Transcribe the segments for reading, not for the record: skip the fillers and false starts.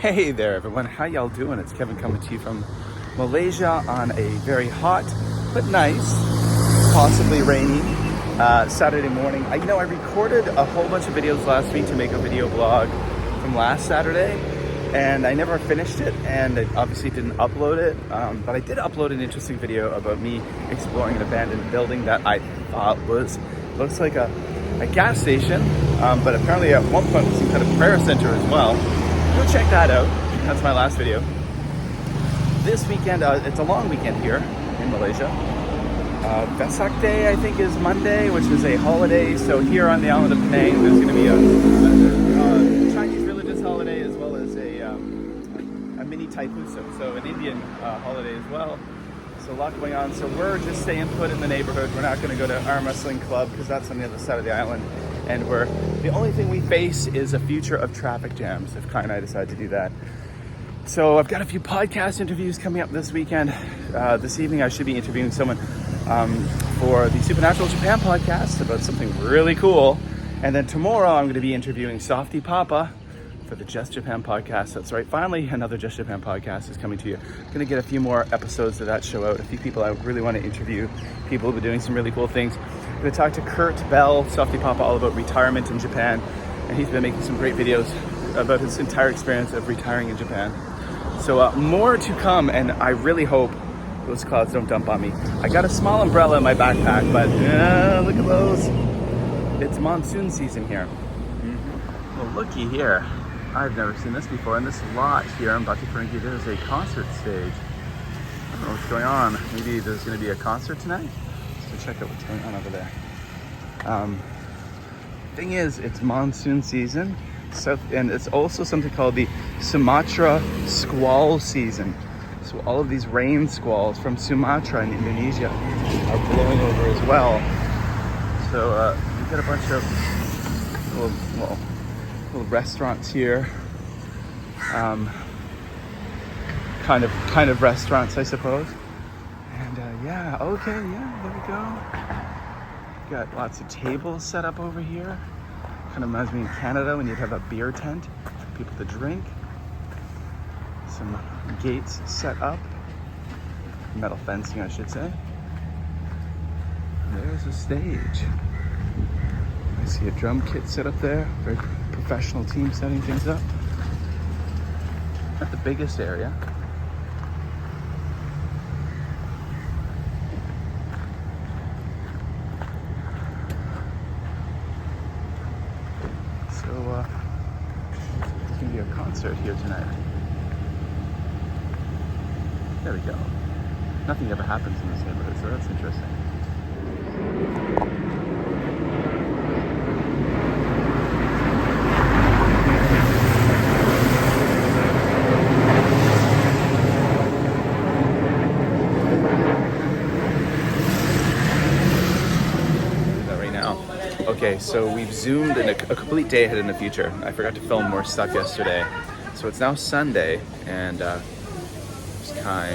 Hey there everyone, how y'all doing? It's Kevin coming to you from Malaysia on a very hot but nice, possibly rainy Saturday morning. I know I recorded a whole bunch of videos last week to make a video blog from last Saturday, and I never finished it, and I obviously didn't upload it, but I did upload an interesting video about me exploring an abandoned building that I thought looks like a gas station, but apparently at one point was some kind of prayer center as well. Go check that out. That's my last video. This weekend, it's a long weekend here in Malaysia. Vesak Day, I think, is Monday, which is a holiday. So here on the island of Penang, there's going to be a Chinese religious holiday as well as a mini Thaipusam, so an Indian holiday as well. So a lot going on. So we're just staying put in the neighborhood. We're not going to go to arm wrestling club because that's on the other side of the island. And the only thing we face is a future of traffic jams if Kai and I decide to do that. So I've got a few podcast interviews coming up this weekend. This evening I should be interviewing someone for the Supernatural Japan podcast about something really cool. And then tomorrow I'm going to be interviewing Softy Papa for the Just Japan podcast. That's right, finally another Just Japan podcast is coming to you. I'm going to get a few more episodes of that show out. A few people I really want to interview, people who are doing some really cool things. I'm going to talk to Kurt Bell, Softy Papa, all about retirement in Japan. And he's been making some great videos about his entire experience of retiring in Japan. So more to come, and I really hope those clouds don't dump on me. I got a small umbrella in my backpack, but look at those. It's monsoon season here. Well, looky here. I've never seen this before. In this lot here in Batu Ferringhi, there's a concert stage. I don't know what's going on. Maybe there's going to be a concert tonight? Let's go check out what's going on over there. Thing is, it's monsoon season. So, and it's also something called the Sumatra squall season. So all of these rain squalls from Sumatra in Indonesia are blowing over as well. So we got a bunch of little restaurants here. Kind of restaurants, I suppose. And yeah, okay, yeah, there we go. Got lots of tables set up over here. Kind of reminds me in Canada when you'd have a beer tent for people to drink. Some gates set up. Metal fencing, I should say. There's a stage. I see a drum kit set up there. Very professional team setting things up. Not the biggest area. So there's gonna be a concert here tonight. There we go. Nothing ever happens in this neighborhood, so that's interesting. Okay, so we've zoomed in a complete day ahead in the future. I forgot to film more stuff yesterday. So it's now Sunday, and there's Kai.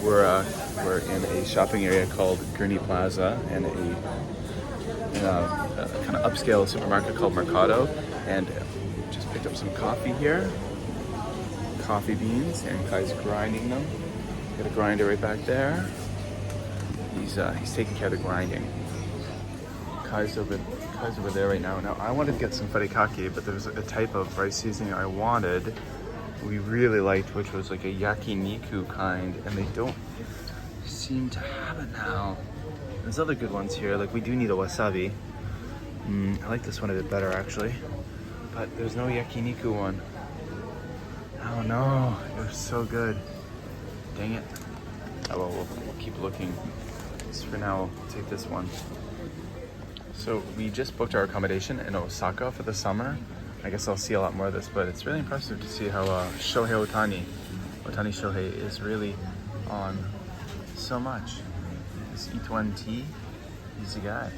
We're in a shopping area called Gurney Plaza, and a kind of upscale supermarket called Mercado, and just picked up some coffee here. Coffee beans, and Kai's grinding them. Got a grinder right back there. He's taking care of the grinding. Kai's over there right now. Now I wanted to get some furikake, but there was a type of rice seasoning I wanted, we really liked, which was like a yakiniku kind, and they don't seem to have it now. There's other good ones here, like we do need a wasabi. I like this one a bit better actually, but there's no yakiniku one. Oh no, it was so good. Dang it. Oh well, we'll keep looking. So for now, we'll take this one. So we just booked our accommodation in Osaka for the summer. I guess I'll see a lot more of this, but it's really impressive to see how Shohei Ohtani Shohei is really on so much. This E1T, he's a guy.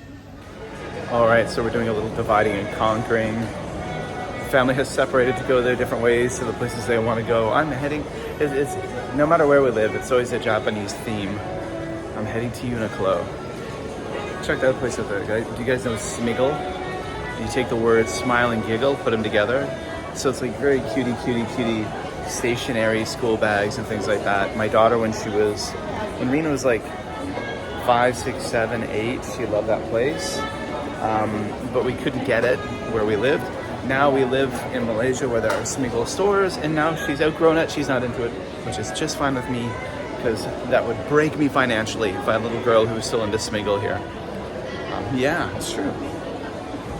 All right, so we're doing a little dividing and conquering. The family has separated to go their different ways to the places they want to go. I'm heading, it's no matter where we live, it's always a Japanese theme. I'm heading to Uniqlo. Check that place out there, guys. Do you guys know Smiggle? You take the words smile and giggle, put them together, So it's like very cutie stationary school bags and things like that. My daughter, when Rena was like 5, 6, 7, 8, she loved that place. But we couldn't get it where we lived. Now we live in Malaysia where there are Smiggle stores, and now she's outgrown it. She's not into it, which is just fine with me, because that would break me financially if I had a little girl who was still into Smiggle here. Yeah, it's true.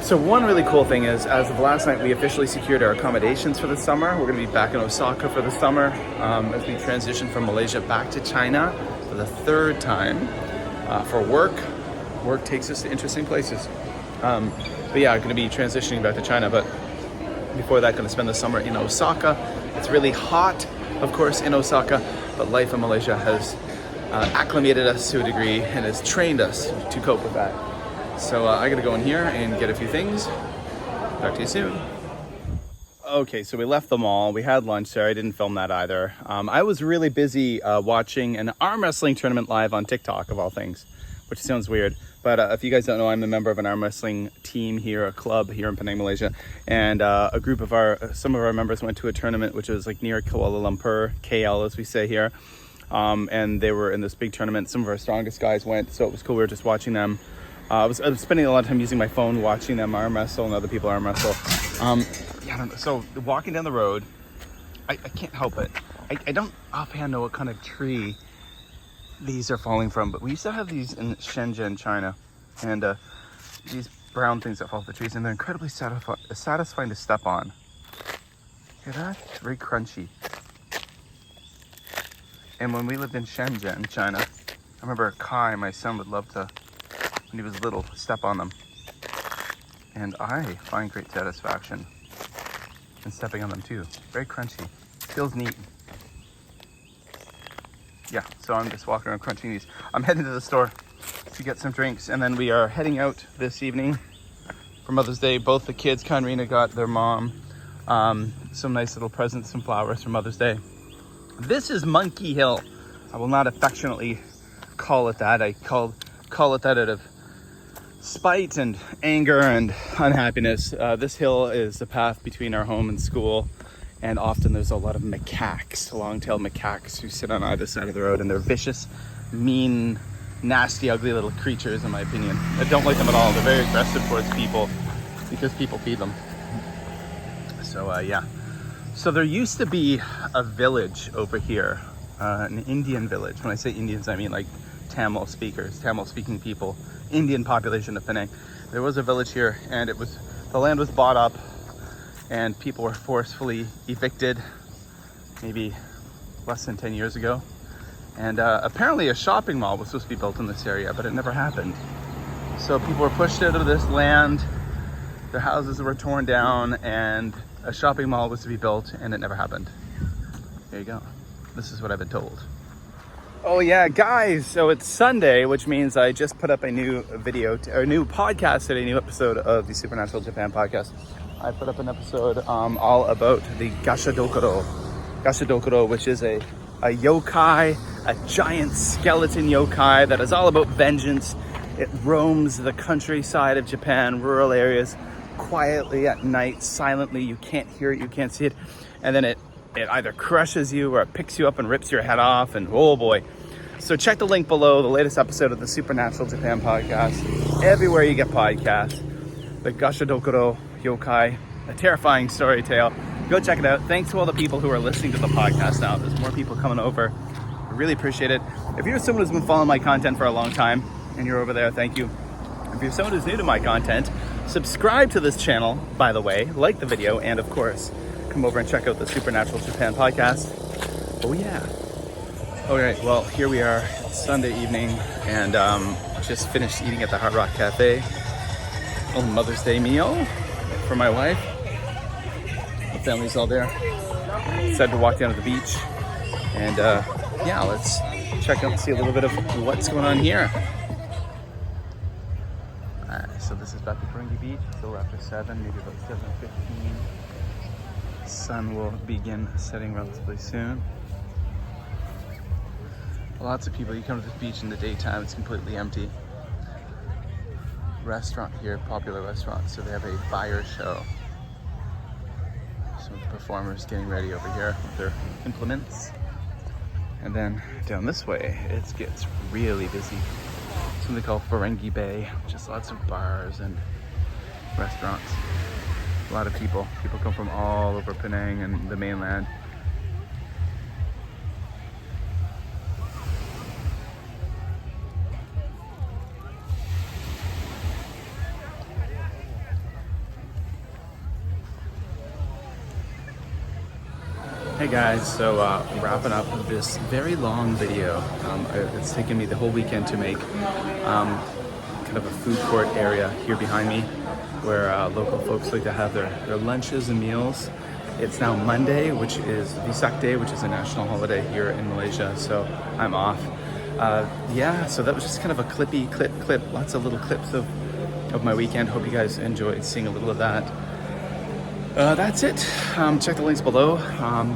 So one really cool thing is, as of last night, we officially secured our accommodations for the summer. We're going to be back in Osaka for the summer as we transition from Malaysia back to China for the 3rd time for work. Work takes us to interesting places. But yeah, I'm going to be transitioning back to China, but before that, going to spend the summer in Osaka. It's really hot, of course, in Osaka, but life in Malaysia has acclimated us to a degree and has trained us to cope with that. So I got to go in here and get a few things. Talk to you soon. Okay, so we left the mall. We had lunch there. I didn't film that either. I was really busy watching an arm wrestling tournament live on TikTok, of all things, which sounds weird. But if you guys don't know, I'm a member of an arm wrestling team here, a club here in Penang, Malaysia. And a group of some of our members went to a tournament, which was like near Kuala Lumpur, KL as we say here. And they were in this big tournament. Some of our strongest guys went, so it was cool. We were just watching them. I was spending a lot of time using my phone, watching them arm wrestle and other people arm wrestle. Yeah, I don't know. So walking down the road, I can't help it. I don't offhand know what kind of tree these are falling from, but we used to have these in Shenzhen, China, and these brown things that fall off the trees, and they're incredibly satisfying to step on. Hear that? It's very crunchy. And when we lived in Shenzhen, China, I remember Kai, my son, would love to, when he was little, step on them. And I find great satisfaction in stepping on them too. Very crunchy. Feels neat. Yeah, so I'm just walking around crunching these. I'm heading to the store to get some drinks, and then we are heading out this evening for Mother's Day. Both the kids, Kai and Rena, got their mom some nice little presents, some flowers for Mother's Day. This is Monkey Hill. I will not affectionately call it that. I call it that out of spite and anger and unhappiness. This hill is the path between our home and school, and often there's a lot of macaques, long-tailed macaques, who sit on either side of the road, and they're vicious, mean, nasty, ugly little creatures, in my opinion. I don't like them at all. They're very aggressive towards people because people feed them. So yeah. So there used to be a village over here, an Indian village. When I say Indians, I mean like Tamil speakers, Tamil-speaking people, Indian population of Penang. There was a village here, and the land was bought up, and people were forcefully evicted maybe less than 10 years ago. And apparently a shopping mall was supposed to be built in this area, but it never happened. So people were pushed out of this land, their houses were torn down, and a shopping mall was to be built, and it never happened. There you go. This is what I've been told. Oh yeah, guys, so it's Sunday, which means I just put up a new video, or a new podcast today, a new episode of the Supernatural Japan podcast. I put up an episode all about the Gashadokuro, which is a yokai, a giant skeleton yokai that is all about vengeance. It roams the countryside of Japan, rural areas, quietly at night, silently. You can't hear it, you can't see it. And then it either crushes you or it picks you up and rips your head off, and oh boy. So check the link below, the latest episode of the Supernatural Japan podcast, everywhere you get podcasts. The Gashadokuro Yokai, a terrifying story tale. Go check it out. Thanks to all the people who are listening to the podcast now. There's more people coming over. I really appreciate it. If you're someone who's been following my content for a long time and you're over there, thank you. If you're someone who's new to my content, subscribe to this channel, by the way, like the video, and of course, come over and check out the Supernatural Japan podcast. Oh yeah. All right, well, here we are, it's Sunday evening, and just finished eating at the Hard Rock Cafe. A Mother's Day meal for my wife. The family's all there. Decided to walk down to the beach, and yeah, let's check out and see a little bit of what's going on here. Alright, so this is Batu Ferringhi Beach. It's a little after 7, maybe about 7:15. Sun will begin setting relatively soon. Lots of people. You come to this beach in the daytime, it's completely empty. Restaurant here, popular restaurant, so they have a fire show. performers getting ready over here with their implements. And then down this way, it gets really busy. Something called Ferringhi Bay, just lots of bars and restaurants. A lot of people. People come from all over Penang and the mainland. Hey guys, so wrapping up this very long video. It's taken me the whole weekend to make kind of a food court area here behind me where local folks like to have their lunches and meals. It's now Monday, which is Vesak Day, which is a national holiday here in Malaysia, so I'm off. Yeah, so that was just kind of a clip, lots of little clips of my weekend. Hope you guys enjoyed seeing a little of that. That's it. Check the links below.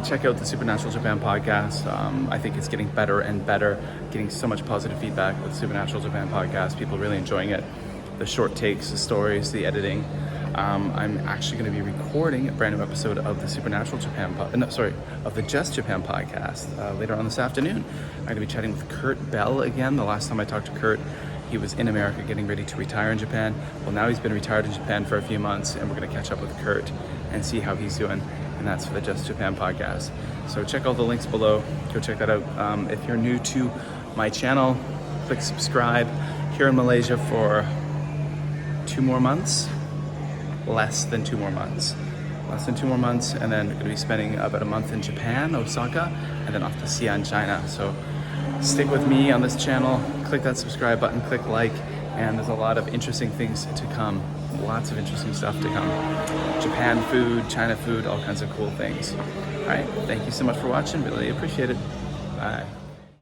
Check out the Supernatural Japan podcast. I think it's getting better and better. Getting so much positive feedback with Supernatural Japan podcast. People really enjoying it. The short takes, the stories, the editing. I'm actually going to be recording a brand new episode of the Supernatural Japan of the Just Japan podcast later on this afternoon. I'm going to be chatting with Kurt Bell again. The last time I talked to Kurt, he was in America getting ready to retire in Japan. Well, now he's been retired in Japan for a few months, and we're going to catch up with Kurt and see how he's doing. And that's for the Just Japan podcast. So check all the links below. Go check that out. If you're new to my channel, click subscribe. Here in Malaysia for 2 more months. Less than 2 more months. And then we're going to be spending about a month in Japan, Osaka, and then off to Xi'an, China. So stick with me on this channel. Click that subscribe button, click like, and there's a lot of interesting things to come. Lots of interesting stuff to come. Japan food, China food, all kinds of cool things. All right, thank you so much for watching. Really appreciate it. Bye.